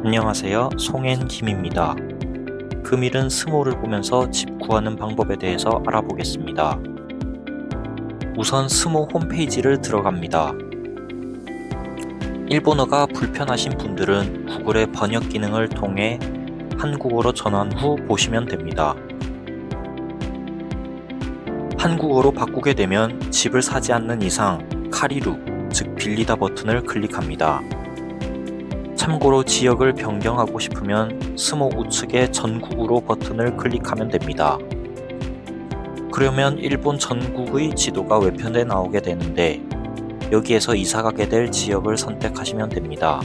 안녕하세요. 송앤김입니다. 금일은 스모를 보면서 집 구하는 방법에 대해서 알아보겠습니다. 우선 스모 홈페이지를 들어갑니다. 일본어가 불편하신 분들은 구글의 번역 기능을 통해 한국어로 전환 후 보시면 됩니다. 한국어로 바꾸게 되면 집을 사지 않는 이상 카리루, 즉 빌리다 버튼을 클릭합니다. 참고로 지역을 변경하고 싶으면 스모 우측의 전국으로 버튼을 클릭하면 됩니다. 그러면 일본 전국의 지도가 외편에 나오게 되는데 여기에서 이사가게 될 지역을 선택하시면 됩니다.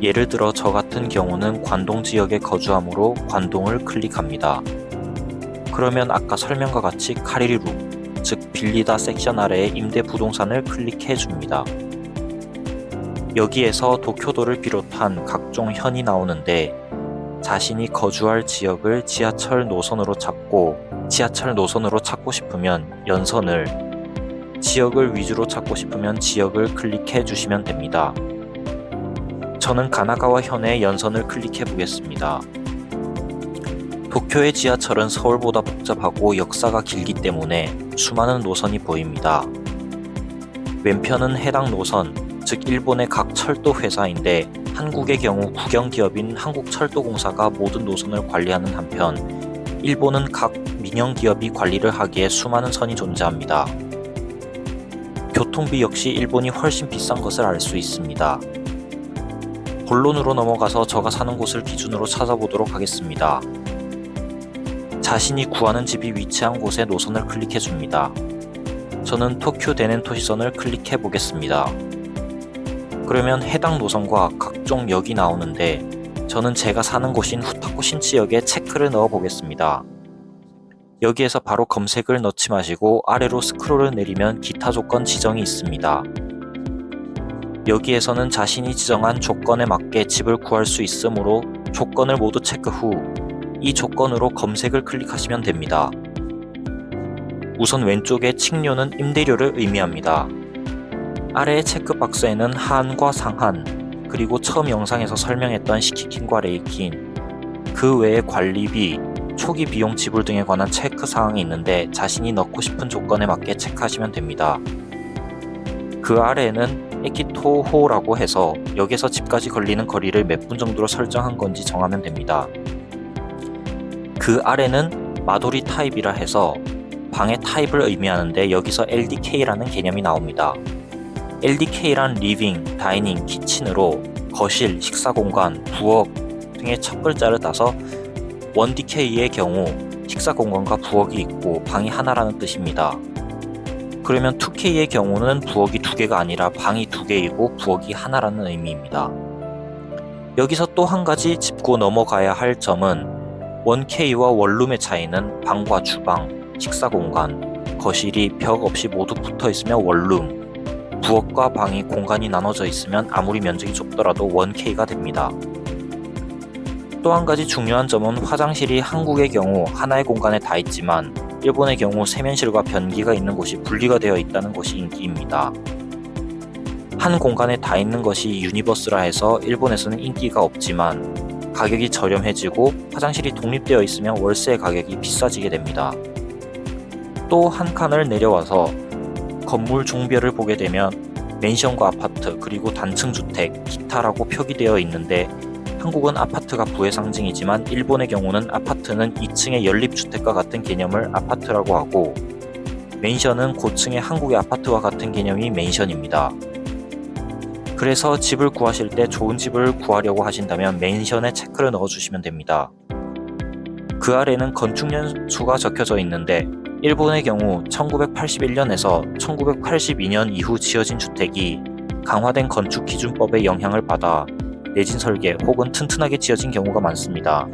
예를 들어 저 같은 경우는 관동 지역에 거주하므로 관동을 클릭합니다. 그러면 아까 설명과 같이 카리루, 즉 빌리다 섹션 아래에 임대 부동산을 클릭해 줍니다. 여기에서 도쿄도를 비롯한 각종 현이 나오는데 자신이 거주할 지역을 지하철 노선으로 찾고 싶으면 연선을, 지역을 위주로 찾고 싶으면 지역을 클릭해 주시면 됩니다. 저는 가나가와 현의 연선을 클릭해 보겠습니다. 도쿄의 지하철은 서울보다 복잡하고 역사가 길기 때문에 수많은 노선이 보입니다. 왼편은 해당 노선, 즉 일본의 각 철도 회사인데 한국의 경우 국영기업인 한국철도공사가 모든 노선을 관리하는 한편 일본은 각 민영기업이 관리를 하기에 수많은 선이 존재합니다. 교통비 역시 일본이 훨씬 비싼 것을 알 수 있습니다. 본론으로 넘어가서 저가 사는 곳을 기준으로 찾아보도록 하겠습니다. 자신이 구하는 집이 위치한 곳의 노선을 클릭해 줍니다. 저는 도쿄 대넨토시선을 클릭해 보겠습니다. 그러면 해당 노선과 각종 역이 나오는데 저는 제가 사는 곳인 후타코 신치역에 체크를 넣어 보겠습니다. 여기에서 바로 검색을 넣지 마시고 아래로 스크롤을 내리면 기타 조건 지정이 있습니다. 여기에서는 자신이 지정한 조건에 맞게 집을 구할 수 있으므로 조건을 모두 체크 후 이 조건으로 검색을 클릭하시면 됩니다. 우선 왼쪽의 칙료는 임대료를 의미합니다. 아래의 체크박스에는 하한과 상한, 그리고 처음 영상에서 설명했던 시키킨과 레이킨, 그 외에 관리비, 초기 비용 지불 등에 관한 체크사항이 있는데 자신이 넣고 싶은 조건에 맞게 체크하시면 됩니다. 그 아래에는 에키토호라고 해서 역에서 집까지 걸리는 거리를 몇 분 정도로 설정한 건지 정하면 됩니다. 그 아래는 마도리 타입이라 해서 방의 타입을 의미하는데 여기서 LDK라는 개념이 나옵니다. LDK란 리빙, 다이닝, 키친으로 거실, 식사공간, 부엌 등의 첫 글자를 따서 1DK의 경우 식사공간과 부엌이 있고 방이 하나라는 뜻입니다. 그러면 2K의 경우는 부엌이 2개가 아니라 방이 2개이고 부엌이 하나라는 의미입니다. 여기서 또 한 가지 짚고 넘어가야 할 점은 1K와 원룸의 차이는 방과 주방, 식사공간, 거실이 벽 없이 모두 붙어 있으면 원룸, 부엌과 방이 공간이 나눠져 있으면 아무리 면적이 좁더라도 1K가 됩니다. 또 한 가지 중요한 점은 화장실이 한국의 경우 하나의 공간에 다 있지만 일본의 경우 세면실과 변기가 있는 곳이 분리가 되어 있다는 것이 인기입니다. 한 공간에 다 있는 것이 유니버스라 해서 일본에서는 인기가 없지만 가격이 저렴해지고 화장실이 독립되어 있으면 월세 가격이 비싸지게 됩니다. 또 한 칸을 내려와서 건물 종별을 보게 되면 맨션과 아파트, 그리고 단층 주택, 기타라고 표기되어 있는데 한국은 아파트가 부의 상징이지만 일본의 경우는 아파트는 2층의 연립주택과 같은 개념을 아파트라고 하고 맨션은 고층의 한국의 아파트와 같은 개념이 맨션입니다. 그래서 집을 구하실 때 좋은 집을 구하려고 하신다면 맨션에 체크를 넣어주시면 됩니다. 그 아래는 건축 연수가 적혀져 있는데 일본의 경우 1981년에서 1982년 이후 지어진 주택이 강화된 건축기준법의 영향을 받아 내진 설계 혹은 튼튼하게 지어진 경우가 많습니다.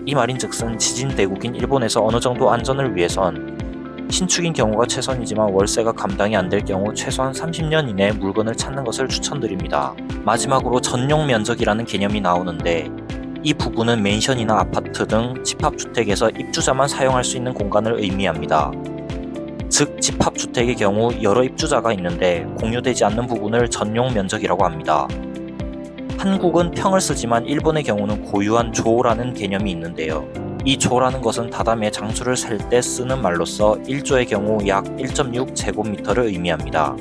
이 말인즉슨 지진 대국인 일본에서 어느 정도 안전을 위해선 신축인 경우가 최선이지만 월세가 감당이 안 될 경우 최소한 30년 이내에 물건을 찾는 것을 추천드립니다. 마지막으로 전용 면적이라는 개념이 나오는데 이 부분은 맨션이나 아파트 등 집합주택에서 입주자만 사용할 수 있는 공간을 의미합니다. 즉 집합주택의 경우 여러 입주자가 있는데 공유되지 않는 부분을 전용 면적이라고 합니다. 한국은 평을 쓰지만 일본의 경우는 고유한 조라는 개념이 있는데요. 이 조라는 것은 다다미의 장수를 셀 때 쓰는 말로서 1조의 경우 약 1.6 제곱미터를 의미합니다.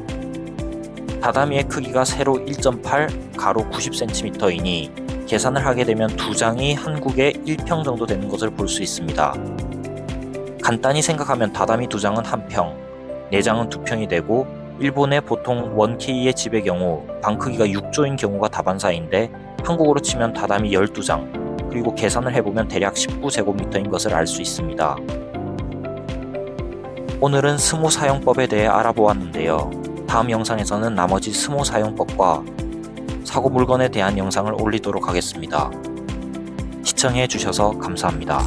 다다미의 크기가 세로 1.8, 가로 90cm이니 계산을 하게 되면 2장이 한국의 1평 정도 되는 것을 볼 수 있습니다. 간단히 생각하면 다다미 2장은 1평, 4장은 2평이 되고 일본의 보통 1K의 집의 경우 방 크기가 6조인 경우가 다반사인데 한국으로 치면 다다미 12장, 그리고 계산을 해보면 대략 19제곱미터인 것을 알 수 있습니다. 오늘은 스모 사용법에 대해 알아보았는데요. 다음 영상에서는 나머지 스모 사용법과 사고 물건에 대한 영상을 올리도록 하겠습니다. 시청해 주셔서 감사합니다.